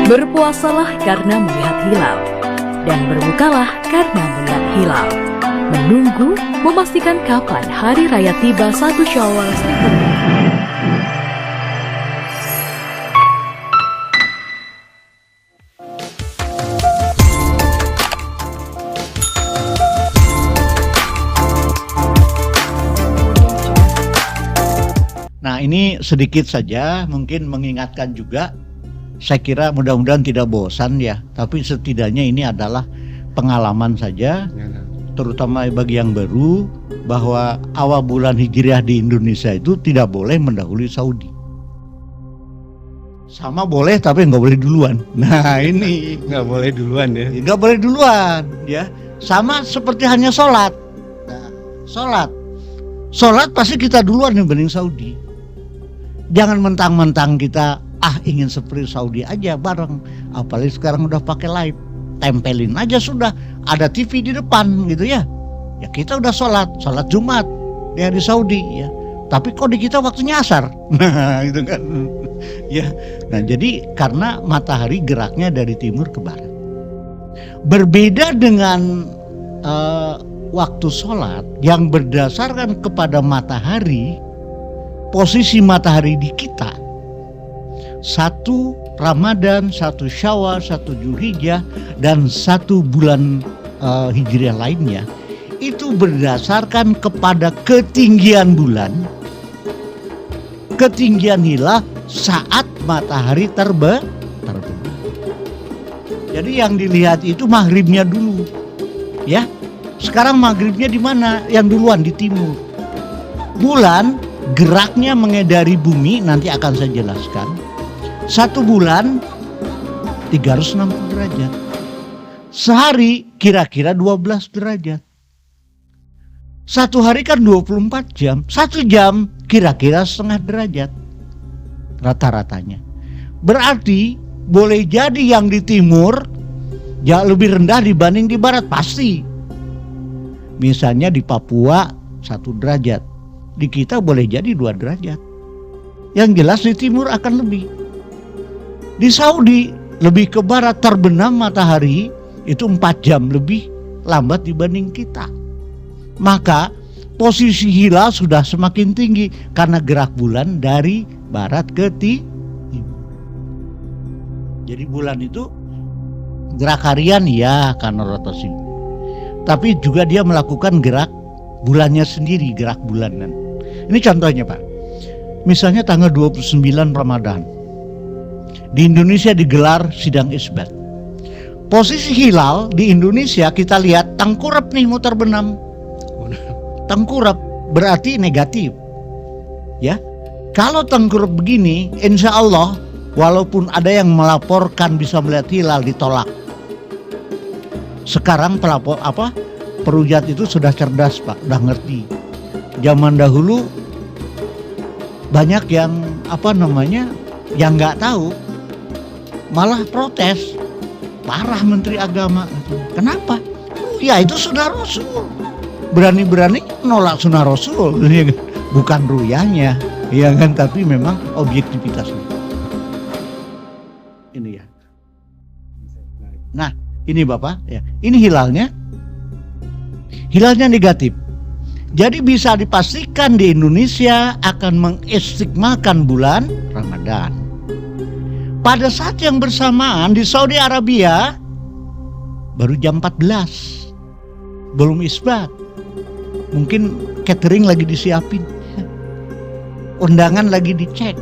Berpuasalah karena melihat hilal, dan berbukalah karena melihat hilal. Menunggu memastikan kapan hari raya tiba 1 Syawal 1400. Nah, ini sedikit saja mungkin mengingatkan juga. Saya kira mudah-mudahan tidak bosan ya, tapi setidaknya ini adalah pengalaman saja, terutama bagi yang baru, bahwa awal bulan Hijriah di Indonesia itu tidak boleh mendahului Saudi. Sama boleh tapi nggak boleh duluan. Nah ini nggak boleh duluan ya. Nggak boleh duluan ya. Sama seperti hanya sholat. Nah, sholat pasti kita duluan dibanding Saudi. Jangan mentang-mentang kita ingin seperti Saudi aja bareng, apalagi sekarang udah pakai live, tempelin aja sudah, ada TV di depan gitu ya. Ya kita udah sholat Jumat ya di Saudi ya, tapi kok di kita waktunya asar. Nah itu kan ya. Nah jadi karena matahari geraknya dari timur ke barat, berbeda dengan waktu sholat yang berdasarkan kepada matahari, posisi matahari di kita. 1 Ramadan, 1 Syawal, 1 Dzulhijjah, dan 1 bulan Hijriah lainnya itu berdasarkan kepada ketinggian bulan, ketinggian hilal saat matahari terbenam. Jadi yang dilihat itu maghribnya dulu, ya. Sekarang maghribnya di mana? Yang duluan di timur. Bulan geraknya mengedari bumi, nanti akan saya jelaskan. 1 bulan 360 derajat. Sehari kira-kira 12 derajat. 1 hari kan 24 jam. 1 jam kira-kira setengah derajat rata-ratanya. Berarti boleh jadi yang di timur jauh lebih rendah dibanding di barat, pasti. Misalnya di Papua 1 derajat, di kita boleh jadi 2 derajat. Yang jelas di timur akan lebih. Di Saudi lebih ke barat, terbenam matahari itu 4 jam lebih lambat dibanding kita. Maka posisi hilal sudah semakin tinggi karena gerak bulan dari barat ke timur. Jadi bulan itu gerak harian ya karena rotasi, tapi juga dia melakukan gerak bulannya sendiri, gerak bulanan. Ini contohnya Pak, misalnya tanggal 29 Ramadan di Indonesia digelar sidang isbat. Posisi hilal di Indonesia kita lihat tengkurap nih, mau terbenam. Tengkurap berarti negatif ya. Kalau tengkurap begini, insya Allah walaupun ada yang melaporkan bisa melihat hilal, ditolak. Sekarang perujat itu sudah cerdas Pak, udah ngerti. Zaman dahulu banyak yang yang nggak tahu, malah protes, parah Menteri Agama. Kenapa? Ya itu sunnah Rasul, berani-berani nolak sunnah Rasul, bukan ruyahnya, ya kan, tapi memang objektivitasnya. Ini ya. Nah, ini Bapak, ya, ini hilalnya negatif. Jadi bisa dipastikan di Indonesia akan mengistighfalkan bulan Ramadan. Pada saat yang bersamaan di Saudi Arabia baru jam 14, belum isbat. Mungkin catering lagi disiapin, undangan lagi dicek.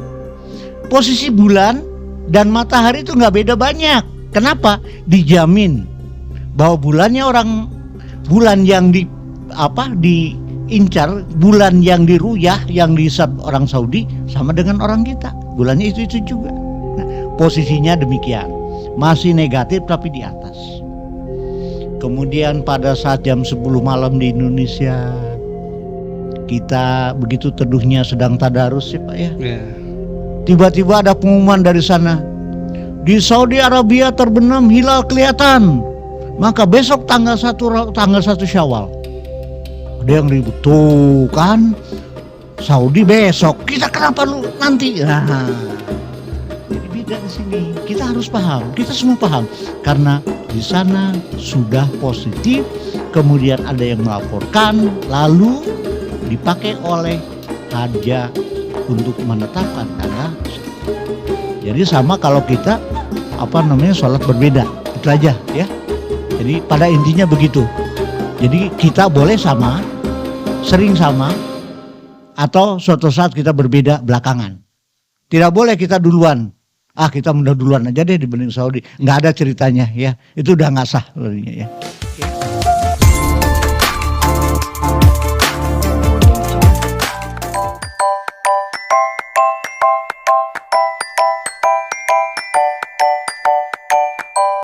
Posisi bulan dan matahari itu nggak beda banyak. Kenapa? Dijamin bahwa bulan yang diincar, bulan yang diruyah, yang dihisab orang Saudi sama dengan orang kita. Bulannya itu juga. Nah, posisinya demikian, masih negatif tapi di atas. Kemudian pada saat jam 10 malam di Indonesia, kita begitu teduhnya sedang tadarus ya Pak ya. Tiba-tiba ada pengumuman dari sana, di Saudi Arabia terbenam hilal kelihatan, maka besok tanggal 1 Syawal. Ada yang ribut, tuh kan Saudi besok, kita kenapa lu nanti? Nah, jadi juga di sini. Kita harus paham, kita semua paham. Karena di sana sudah positif, kemudian ada yang melaporkan, lalu dipakai oleh Hadja untuk menetapkan tanggal. Jadi sama kalau kita sholat berbeda, itu aja ya. Jadi pada intinya begitu. Jadi kita boleh sama, sering sama, atau suatu saat kita berbeda belakangan. Tidak boleh kita duluan. Kita udah duluan aja deh dibanding Saudi. Nggak ada ceritanya ya. Itu udah nggak sah sebenarnya ya.